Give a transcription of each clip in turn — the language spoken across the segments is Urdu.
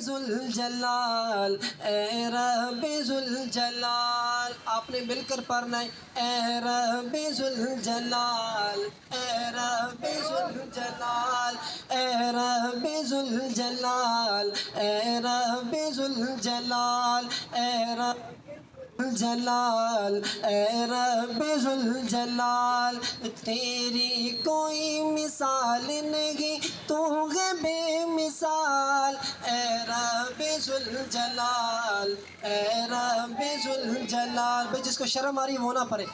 ذوالجلال، اے رب ذوالجلال. آپ نے مل کر پڑھنا ہے اے رب ذوالجلال، اے رب ذوالجلال، اے رب ذوالجلال، اے رب ذوالجلال، اے رب جلال، اے رب ذوالجلال. تیری کوئی مثال نہیں، تو ہے بے مثال، اے رب ذوالجلال، اے رب ذوالجلال. بھئی جس کو شرم آ رہی ہے وہ نہ پڑھے،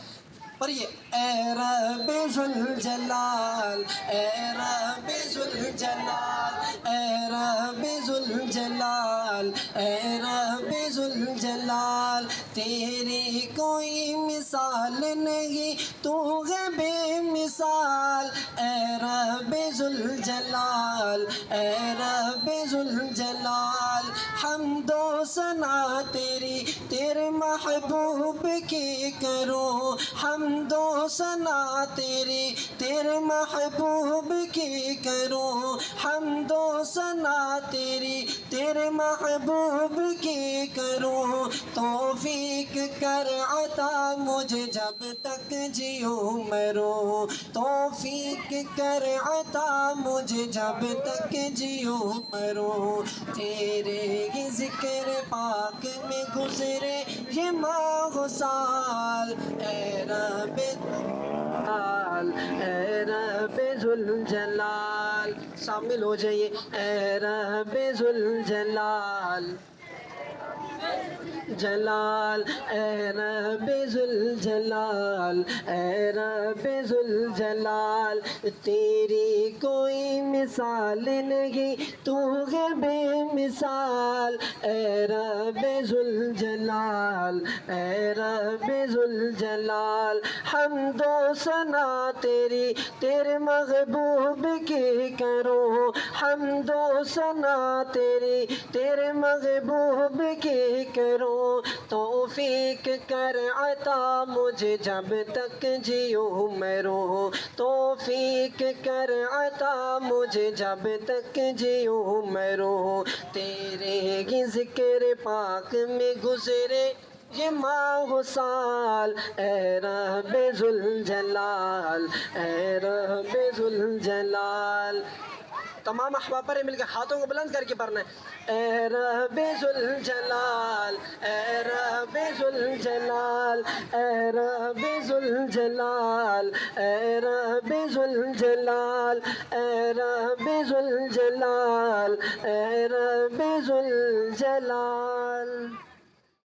پڑھیے اے رب ذوالجلال، اے رب ذوالجلال، اے رب ذوالجلال، اے رب ذوالجلال. تیری کوئی مثال نہیں، تو ہے بے مثال، اے رب ذوالجلال، اے رب ذوالجلال. حمد و ثنا تیری تیرے محبوب کی کروں، حمد و ثنا تیری تیرے محبوب کی کروں، حمد و ثنا تیری تیرے محبوب کی کروں. توفیق کر عطا مجھے جب تک جیوں مروں، توفیق کر عطا مجھے جب تک جیوں مروں. تیرے ہی ذکر پاک میں گزرے یہ ماہ و سال، اے رب ذوالجلال، اے رب ذوالجلال. شامل ہو جائیے اے رب ذوالجلال جلال، اے رب ذوالجلال، اے رب ذوالجلال. تیری کوئی مثال نہیں، تو ہے بے مثال، اے رب ذوالجلال، اے رب ذوالجلال. حمد و ثنا تیری تیرے محبوب کی کروں، حمد و ثنا تیری تیرے محبوب کی کروں. توفیق کر عطا مجھے جب تک جیوں مروں، توفیق کر عطا مجھے جب تک جیوں مروں. تیرے ہی ذکر پاک میں گزرے یہ ماہ و سال، اے رب ذوالجلال، اے رب ذوالجلال. تمام احباب پر مل کے ہاتھوں کو بلند کر کے پڑھنا ہے اے رب ذوالجلال، اے رب ذوالجلال، اے رب ذوالجلال، اے رب ذوالجلال، اے رب ذوالجلال، اے رب ذوالجلال.